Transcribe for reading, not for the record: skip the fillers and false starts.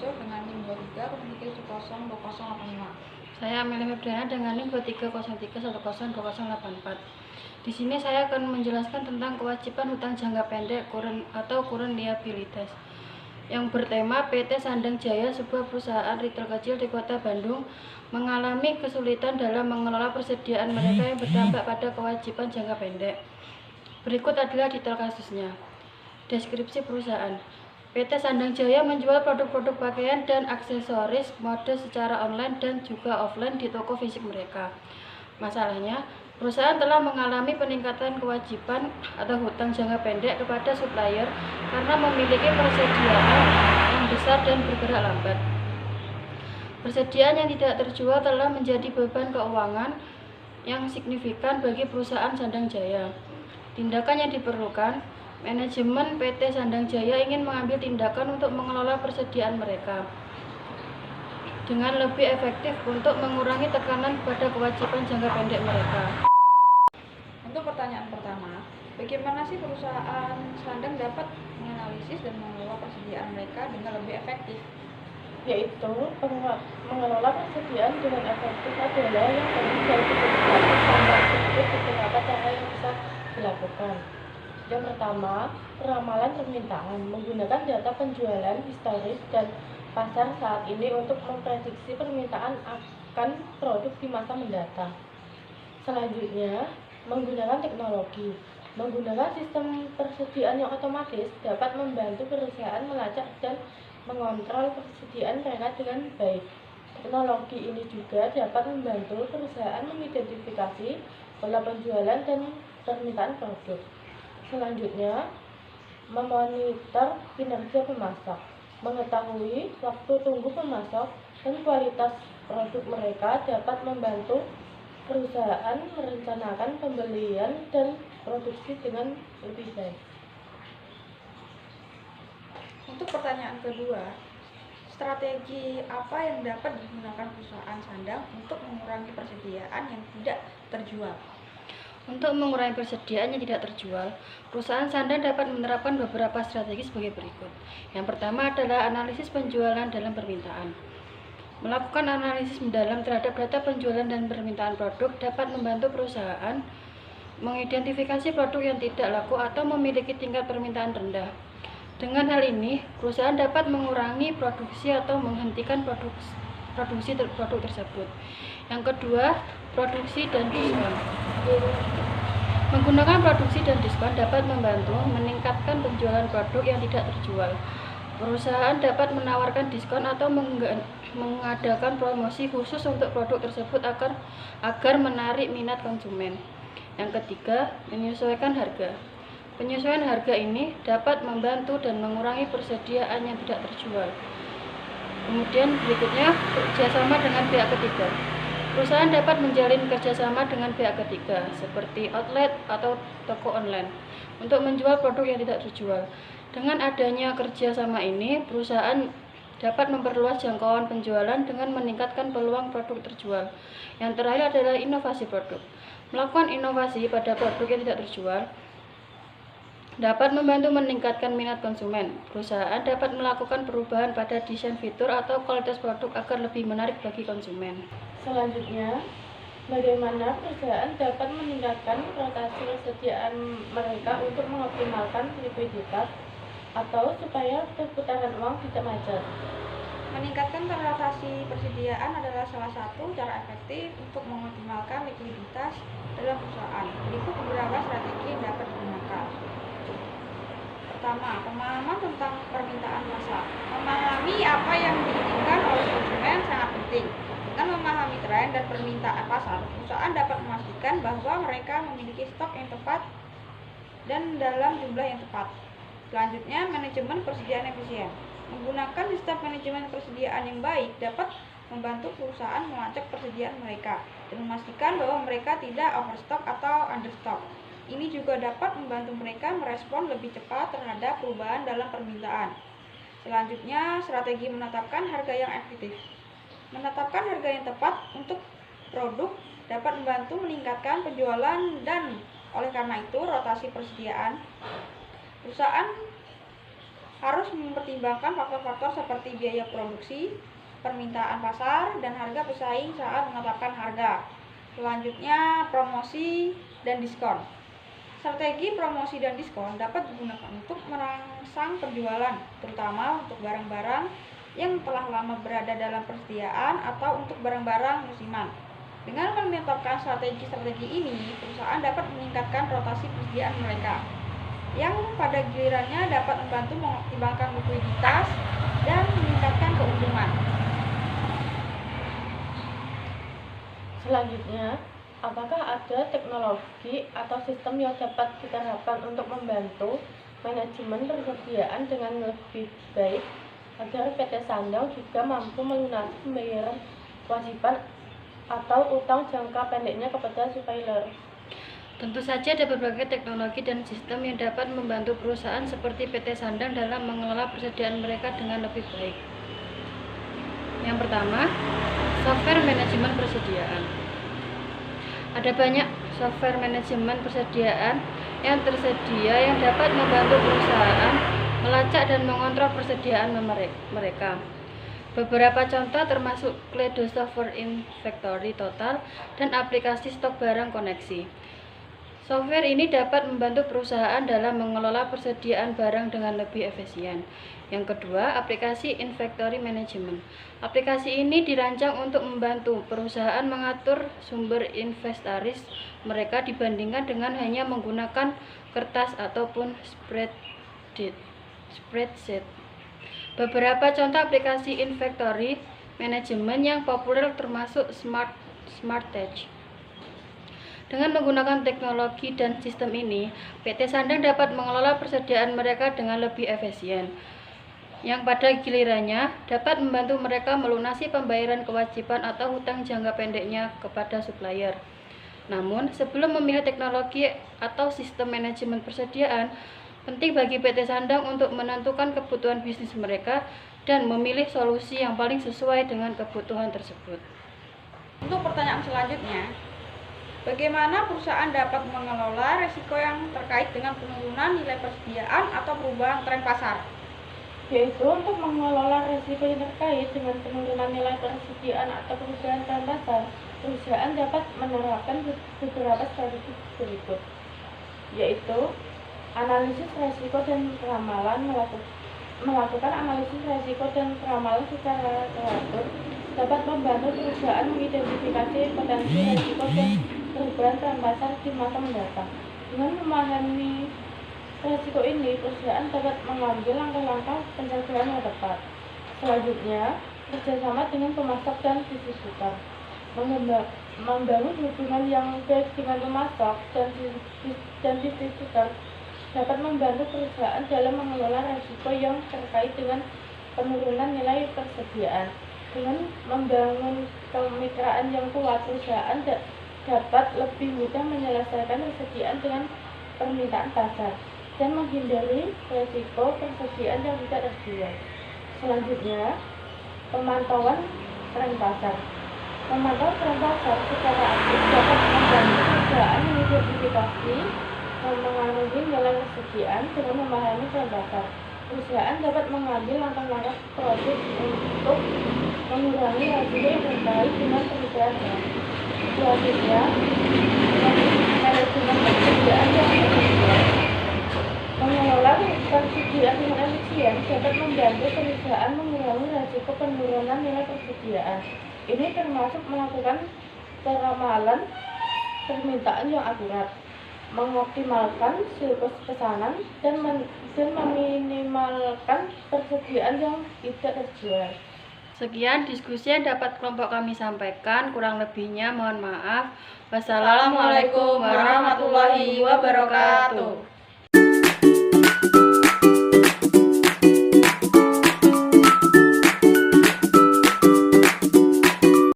Yusuf dengan NIM 2303102085. Saya Amelia Febriana dengan NIM 2303102084. Di sini saya akan menjelaskan tentang kewajiban hutang jangka pendek atau current liabilities yang bertema PT Sandang Jaya, sebuah perusahaan retail kecil di Kota Bandung, mengalami kesulitan dalam mengelola persediaan mereka yang berdampak pada kewajiban jangka pendek. Berikut adalah detail kasusnya. Deskripsi perusahaan. PT Sandang Jaya menjual produk-produk pakaian dan aksesoris mode secara online dan juga offline di toko fisik mereka. Masalahnya, perusahaan telah mengalami peningkatan kewajiban atau hutang jangka pendek kepada supplier karena memiliki persediaan yang besar dan bergerak lambat. Persediaan yang tidak terjual telah menjadi beban keuangan yang signifikan bagi perusahaan Sandang Jaya. Tindakan yang diperlukan, manajemen PT Sandang Jaya ingin mengambil tindakan untuk mengelola persediaan mereka dengan lebih efektif untuk mengurangi tekanan pada kewajiban jangka pendek mereka. Untuk pertanyaan pertama, bagaimana sih perusahaan Sandang dapat menganalisis dan mengelola persediaan mereka dengan lebih efektif? Yaitu mengelola persediaan dengan efektif adalah yang penting dari keputusan standar tersebut beberapa cara yang bisa dilakukan. Yang pertama, peramalan permintaan menggunakan data penjualan historis dan pasar saat ini untuk memprediksi permintaan akan produk di masa mendatang. Selanjutnya, menggunakan teknologi. Menggunakan sistem persediaan yang otomatis dapat membantu perusahaan melacak dan mengontrol persediaan mereka dengan baik. Teknologi ini juga dapat membantu perusahaan mengidentifikasi pola penjualan dan permintaan produk. Selanjutnya, memonitor kinerja pemasok, mengetahui waktu tunggu pemasok dan kualitas produk mereka dapat membantu perusahaan merencanakan pembelian dan produksi dengan lebih baik. Untuk pertanyaan kedua, strategi apa yang dapat digunakan perusahaan Sandang untuk mengurangi persediaan yang tidak terjual? Untuk mengurangi persediaan yang tidak terjual, perusahaan Sandang dapat menerapkan beberapa strategi sebagai berikut. Yang pertama adalah analisis penjualan dalam permintaan. Melakukan analisis mendalam terhadap data penjualan dan permintaan produk dapat membantu perusahaan mengidentifikasi produk yang tidak laku atau memiliki tingkat permintaan rendah. Dengan hal ini, perusahaan dapat mengurangi produksi atau menghentikan produksi produk tersebut. Yang kedua, produksi dan diskon. Menggunakan produksi dan diskon dapat membantu meningkatkan penjualan produk yang tidak terjual. Perusahaan dapat menawarkan diskon atau mengadakan promosi khusus untuk produk tersebut agar menarik minat konsumen. Yang ketiga, menyesuaikan harga. Penyesuaian harga ini dapat membantu dan mengurangi persediaan yang tidak terjual. Kemudian berikutnya, kerjasama dengan pihak ketiga. Perusahaan dapat menjalin kerjasama dengan pihak ketiga, seperti outlet atau toko online, untuk menjual produk yang tidak terjual. Dengan adanya kerjasama ini, perusahaan dapat memperluas jangkauan penjualan dengan meningkatkan peluang produk terjual. Yang terakhir adalah inovasi produk. Melakukan inovasi pada produk yang tidak terjual dapat membantu meningkatkan minat konsumen. Perusahaan dapat melakukan perubahan pada desain fitur atau kualitas produk agar lebih menarik bagi konsumen. Selanjutnya, bagaimana perusahaan dapat meningkatkan rotasi persediaan mereka untuk mengoptimalkan likuiditas atau supaya perputaran uang tidak macet. Meningkatkan rotasi persediaan adalah salah satu cara efektif untuk mengoptimalkan likuiditas dalam perusahaan. Berikut beberapa strategi yang dapat digunakan. Pertama, pemahaman tentang permintaan pasar. Memahami apa yang diinginkan oleh konsumen sangat penting. Dengan memahami tren dan permintaan pasar, perusahaan dapat memastikan bahwa mereka memiliki stok yang tepat dan dalam jumlah yang tepat. Selanjutnya, manajemen persediaan efisien. Menggunakan sistem manajemen persediaan yang baik dapat membantu perusahaan melacak persediaan mereka dan memastikan bahwa mereka tidak overstock atau understock. Ini juga dapat membantu mereka merespon lebih cepat terhadap perubahan dalam permintaan. Selanjutnya, strategi menetapkan harga yang efektif. Menetapkan harga yang tepat untuk produk dapat membantu meningkatkan penjualan dan oleh karena itu rotasi persediaan. Perusahaan harus mempertimbangkan faktor-faktor seperti biaya produksi, permintaan pasar, dan harga pesaing saat menetapkan harga. Selanjutnya, promosi dan diskon. Strategi promosi dan diskon dapat digunakan untuk merangsang penjualan, terutama untuk barang-barang yang telah lama berada dalam persediaan atau untuk barang-barang musiman. Dengan menetapkan strategi-strategi ini, perusahaan dapat meningkatkan rotasi persediaan mereka, yang pada gilirannya dapat membantu mengoptimalkan likuiditas dan meningkatkan keuntungan. Selanjutnya, apakah ada teknologi atau sistem yang dapat diterapkan untuk membantu manajemen persediaan dengan lebih baik agar PT Sandang juga mampu melunasi pembayaran kewajiban atau utang jangka pendeknya kepada supplier? Tentu saja ada berbagai teknologi dan sistem yang dapat membantu perusahaan seperti PT Sandang dalam mengelola persediaan mereka dengan lebih baik. Yang pertama, software manajemen persediaan. Ada banyak software manajemen persediaan yang tersedia yang dapat membantu perusahaan melacak dan mengontrol persediaan mereka. Beberapa contoh termasuk Kledo Software Inventory Total dan aplikasi stok barang koneksi. Software ini dapat membantu perusahaan dalam mengelola persediaan barang dengan lebih efisien. Yang kedua, aplikasi Inventory Management. Aplikasi ini dirancang untuk membantu perusahaan mengatur sumber inventaris mereka dibandingkan dengan hanya menggunakan kertas ataupun spreadsheet. Beberapa contoh aplikasi inventory management yang populer termasuk SmartTech. Dengan menggunakan teknologi dan sistem ini, PT Sandang dapat mengelola persediaan mereka dengan lebih efisien, yang pada gilirannya dapat membantu mereka melunasi pembayaran kewajiban atau hutang jangka pendeknya kepada supplier. Namun, sebelum memilih teknologi atau sistem manajemen persediaan, penting bagi PT Sandang untuk menentukan kebutuhan bisnis mereka dan memilih solusi yang paling sesuai dengan kebutuhan tersebut. Untuk pertanyaan selanjutnya, bagaimana perusahaan dapat mengelola risiko yang terkait dengan penurunan nilai persediaan atau perubahan tren pasar? Yaitu untuk mengelola risiko yang terkait dengan penurunan nilai persediaan atau perubahan tren pasar, perusahaan dapat menerapkan beberapa strategi berikut, yaitu analisis risiko dan keramalan. Melakukan analisis risiko dan keramalan secara teratur dapat membantu perusahaan mengidentifikasi potensi risiko dan perubahan tren pasar di masa mendatang. Dengan memahami risiko ini, perusahaan dapat mengambil langkah-langkah pencegahan yang tepat. Selanjutnya, kerjasama dengan pemasok dan distributor. Membangun hubungan yang baik dengan pemasok dan distributor dapat membantu perusahaan dalam mengelola risiko yang terkait dengan penurunan nilai persediaan. Dengan membangun kemitraan yang kuat, perusahaan dapat lebih mudah menyelesaikan persediaan dengan permintaan pasar dan menghindari risiko persediaan yang tidak terjual. Selanjutnya, pemantauan tren pasar. Memantau tren pasar secara aktif dapat membantu perusahaan mengidentifikasi menganulir nilai persediaan. Dengan memahami tren pasar, perusahaan dapat mengambil langkah-langkah proaktif untuk mengurangi risiko yang terkait dengan perubahan tren. Selanjutnya, manajemen persediaan yang efisien. Mengelola persediaan dengan efisien dapat membantu perusahaan mengurangi risiko penurunan nilai persediaan. Ini termasuk melakukan peramalan permintaan yang akurat, mengoptimalkan siklus pesanan, dan meminimalkan persediaan yang tidak terjual. Sekian diskusi yang dapat kelompok kami sampaikan, kurang lebihnya mohon maaf. Wassalamualaikum warahmatullahi wabarakatuh.